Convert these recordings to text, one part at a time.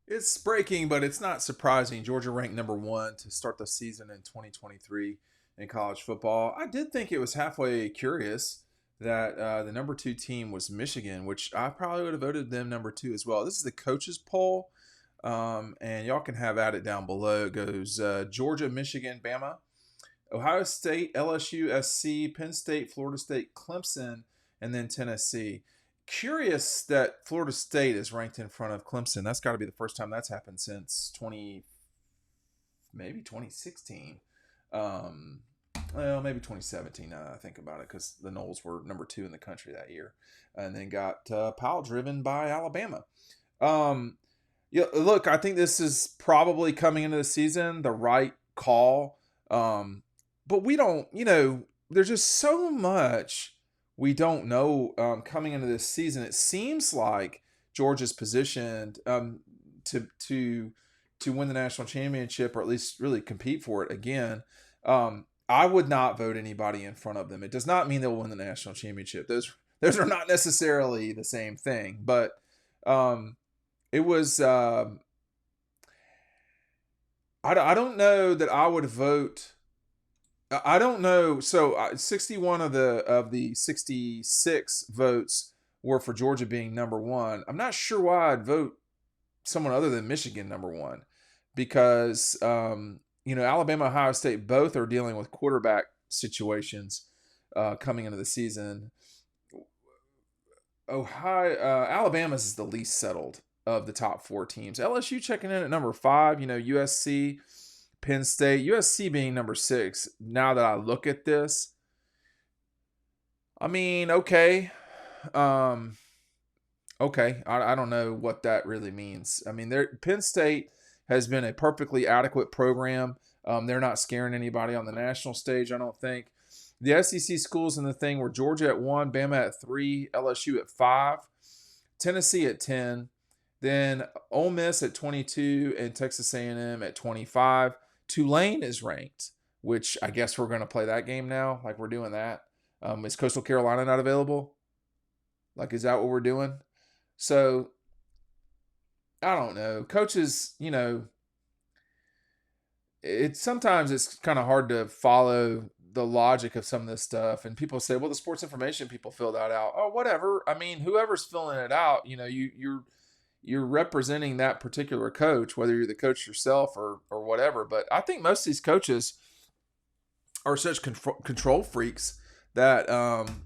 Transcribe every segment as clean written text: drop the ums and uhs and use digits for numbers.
It's breaking, but it's not surprising. Georgia ranked number one to start the season in 2023 in college football. I did think it was halfway curious that the number two team was Michigan, which I probably would have voted them number two as well. This is the coaches poll, and y'all can have at it down below. It goes Georgia, Michigan, Bama, Ohio State, LSU, SC, Penn State, Florida State, Clemson, and then Tennessee. Curious that Florida State is ranked in front of Clemson. That's got to be the first time that's happened since maybe 2016. Um, well, maybe 2017. Now that I think about it, because the Noles were number two in the country that year, and then got pile driven by Alabama. Um, yeah, look, I think this is probably coming into the season the right call. But we don't, there's just so much we don't know coming into this season. It seems like Georgia's positioned to win the national championship, or at least really compete for it again. I would not vote anybody in front of them. It does not mean they'll win the national championship. Those are not necessarily the same thing, but it was. I don't know that I would vote. I don't know. So 61 of the 66 votes were for Georgia being number one. I'm not sure why I'd vote someone other than Michigan number one, because Alabama, Ohio State both are dealing with quarterback situations coming into the season. Alabama's is the least settled of the top four teams. LSU checking in at number five. USC, Penn State, USC being number six. Now that I look at this, I mean, okay. Okay. I don't know what that really means. I mean, Penn State has been a perfectly adequate program. They're not scaring anybody on the national stage, I don't think. The SEC schools in the thing were Georgia at 1, Bama at 3, LSU at 5, Tennessee at 10, then Ole Miss at 22, and Texas A&M at 25. Tulane is ranked, which I guess we're going to play that game now. Like, we're doing that. Is Coastal Carolina not available? Like, is that what we're doing? So, I don't know. Coaches, sometimes it's kind of hard to follow the logic of some of this stuff. And people say, well, the sports information people fill that out. Oh, whatever. I mean, whoever's filling it out, you're representing that particular coach, whether you're the coach yourself or whatever. But I think most of these coaches are such control freaks that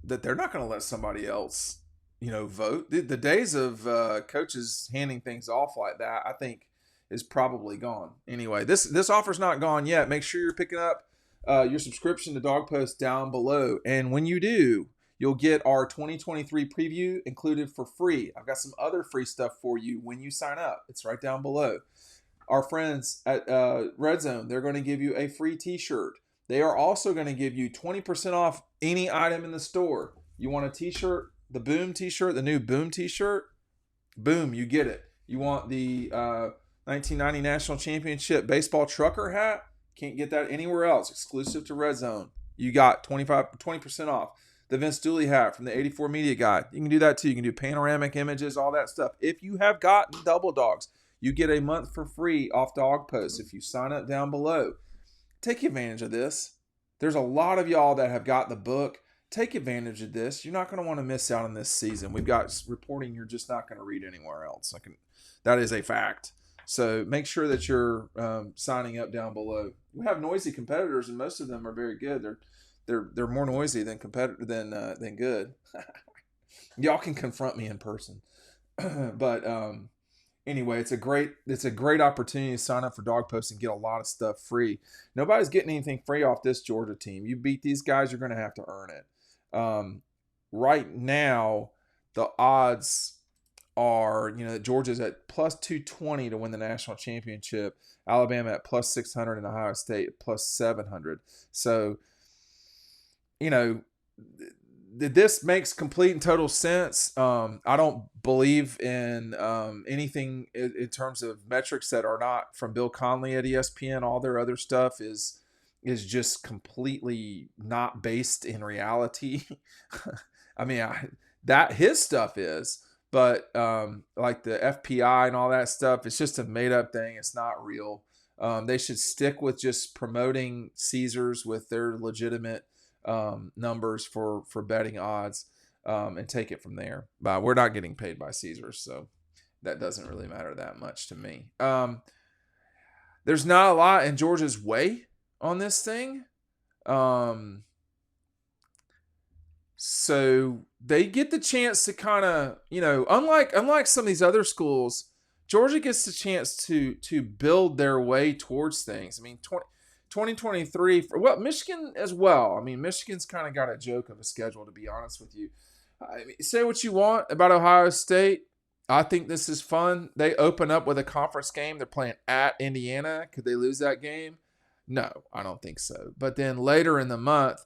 that they're not going to let somebody else, vote. The days of coaches handing things off like that, I think, is probably gone. Anyway, this offer's not gone yet. Make sure you're picking up your subscription to Dog Post down below. And when you do, you'll get our 2023 preview included for free. I've got some other free stuff for you when you sign up. It's right down below. Our friends at Red Zone, they're going to give you a free t-shirt. They are also going to give you 20% off any item in the store. You want a t-shirt, the Boom t-shirt, the new Boom t-shirt? Boom, you get it. You want the 1990 National Championship baseball trucker hat? Can't get that anywhere else. Exclusive to Red Zone. You got 20% off. The Vince Dooley hat from the 84 Media Guide. You can do that too. You can do panoramic images, all that stuff. If you have gotten Double Dogs, you get a month for free off Dog Post if you sign up down below. Take advantage of this. There's a lot of y'all that have got the book. Take advantage of this. You're not going to want to miss out on this season. We've got reporting you're just not going to read anywhere else. That is a fact. So make sure that you're signing up down below. We have noisy competitors, and most of them are very good. They're more noisy than than good. Y'all can confront me in person, but anyway, it's a great opportunity to sign up for Dog Post and get a lot of stuff free. Nobody's getting anything free off this Georgia team. You beat these guys, you're going to have to earn it. Right now, the odds are, Georgia's at plus 220 to win the national championship. Alabama at plus 600 and Ohio State at plus 700. So, this makes complete and total sense. I don't believe in anything in terms of metrics that are not from Bill Conley at ESPN. All their other stuff is just completely not based in reality. I mean, that his stuff is. but like the FPI and all that stuff, it's just a made up thing. It's not real. They should stick with just promoting Caesars with their legitimate numbers for betting odds, and take it from there. But we're not getting paid by Caesars, so that doesn't really matter that much to me. There's not a lot in Georgia's way on this thing. So they get the chance to kind of, unlike some of these other schools, Georgia gets the chance to build their way towards things. I mean, 2023, Michigan as well. I mean, Michigan's kind of got a joke of a schedule, to be honest with you. I mean, say what you want about Ohio State. I think this is fun. They open up with a conference game. They're playing at Indiana. Could they lose that game? No, I don't think so. But then later in the month,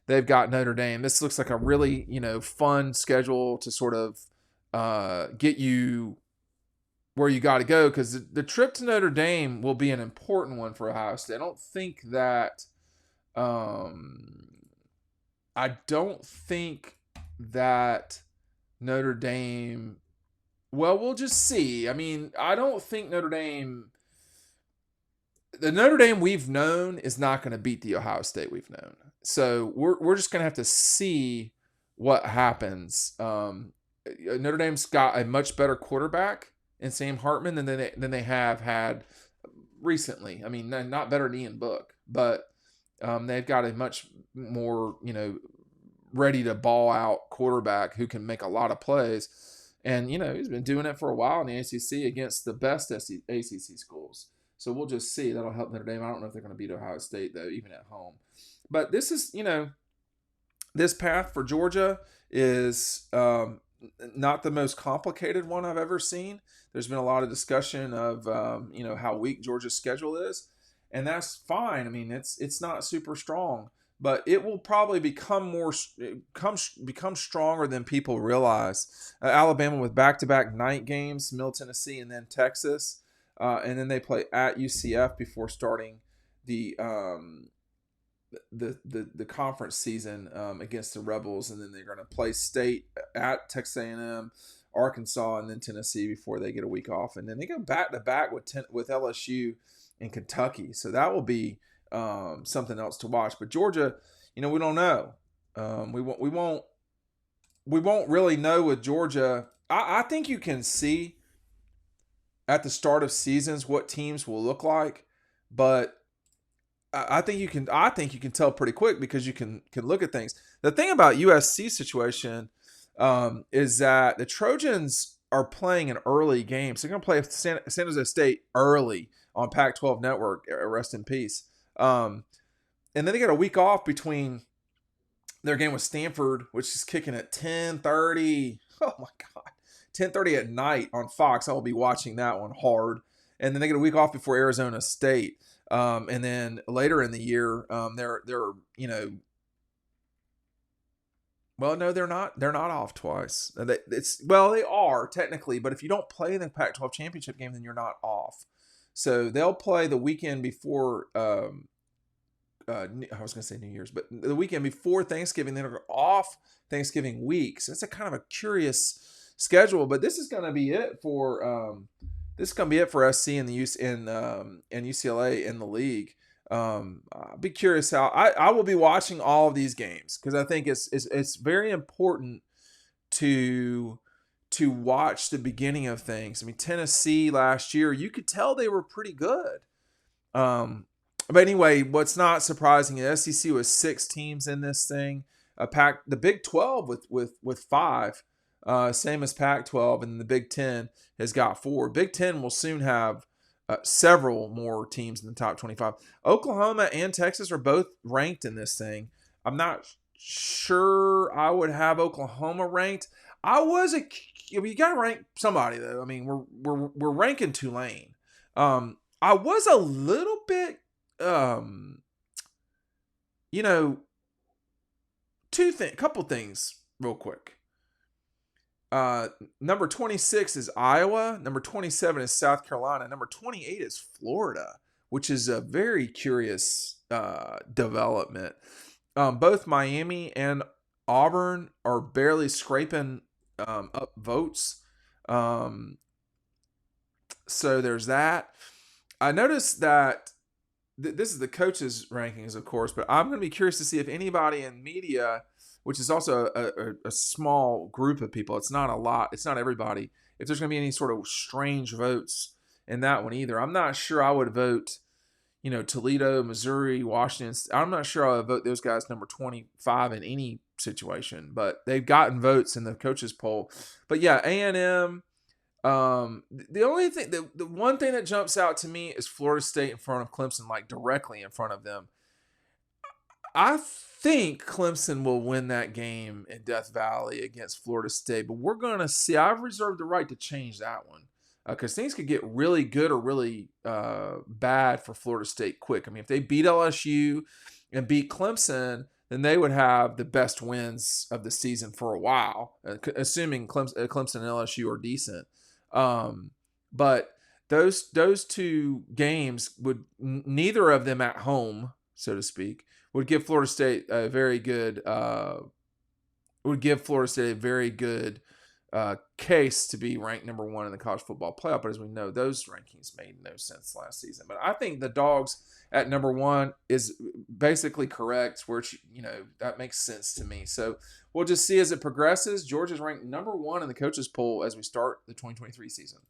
they've got Notre Dame. This looks like a really, fun schedule to sort of get you where you got to go, because the trip to Notre Dame will be an important one for Ohio State. I don't think that Notre Dame. Well, we'll just see. I mean, I don't think the Notre Dame we've known is not going to beat the Ohio State we've known. So we're just going to have to see what happens. Notre Dame's got a much better quarterback in Sam Hartman than they have had recently. I mean, not better than Ian Book, but they've got a much more, ready to ball out quarterback who can make a lot of plays. And, he's been doing it for a while in the ACC against the best ACC schools. So we'll just see. That'll help Notre Dame. I don't know if they're going to beat Ohio State, though, even at home. But this is, this path for Georgia is not the most complicated one I've ever seen. There's been a lot of discussion of, how weak Georgia's schedule is. And that's fine. I mean, it's not super strong. But it will probably become stronger than people realize. Alabama with back-to-back night games, Middle Tennessee, and then Texas, and then they play at UCF before starting the conference season against the Rebels, and then they're going to play State at Texas A&M, Arkansas, and then Tennessee before they get a week off, and then they go back-to-back with LSU and Kentucky. So that will be something else to watch. But Georgia, we don't know. We won't really know with Georgia. I think you can see at the start of seasons what teams will look like, but I think you can tell pretty quick, because you can look at things. The thing about USC's situation is that the Trojans are playing an early game. So they're going to play San Jose State early on Pac-12 Network. Rest in peace. And then they got a week off between their game with Stanford, which is kicking at 10:30. Oh my God, 10:30 at night on Fox. I will be watching that one hard. And then they get a week off before Arizona State. And then later in the year, they're well, no, they're not. They're not off twice. They are technically, but if you don't play in the Pac-12 championship game, then you're not off. So they'll play the weekend before, I was going to say New Year's, but the weekend before Thanksgiving. They're off Thanksgiving week. So it's a kind of a curious schedule. But this is going to be it for SC and and UCLA in the league. I'll be curious how I will be watching all of these games, because I think it's very important to watch the beginning of things. I mean, Tennessee last year, you could tell they were pretty good. But anyway, what's not surprising, the SEC was 6 teams in this thing. The Big 12 with 5, same as Pac-12, and the Big 10 has got 4. Big 10 will soon have several more teams in the top 25. Oklahoma and Texas are both ranked in this thing. I'm not sure I would have Oklahoma ranked. You got to rank somebody, though. I mean, we're ranking Tulane. I was a little bit, couple things real quick. Number 26 is Iowa. Number 27 is South Carolina. Number 28 is Florida, which is a very curious development. Both Miami and Auburn are barely scraping up votes. So there's that. I noticed that this is the coaches' rankings, of course, but I'm going to be curious to see if anybody in media, which is also a small group of people, it's not a lot, it's not everybody, if there's going to be any sort of strange votes in that one either. I'm not sure I would vote, Toledo, Missouri, Washington. I'm not sure I would vote those guys number 25 in any situation, but they've gotten votes in the coaches poll. But yeah, A&M. The only thing, the one thing that jumps out to me is Florida State in front of Clemson, like directly in front of them. I think Clemson will win that game in Death Valley against Florida State, but we're going to see. I've reserved the right to change that one because things could get really good or really bad for Florida State quick. I mean, if they beat LSU and beat Clemson, then they would have the best wins of the season for a while, assuming Clemson and LSU are decent. But those two games would neither of them at home, so to speak, would give Florida State a very good case to be ranked number one in the college football playoff. But as we know, those rankings made no sense last season. But I think the Dogs at number one is basically correct, where that makes sense to me. So we'll just see as it progresses. Georgia's ranked number one in the coaches poll as we start the 2023 season.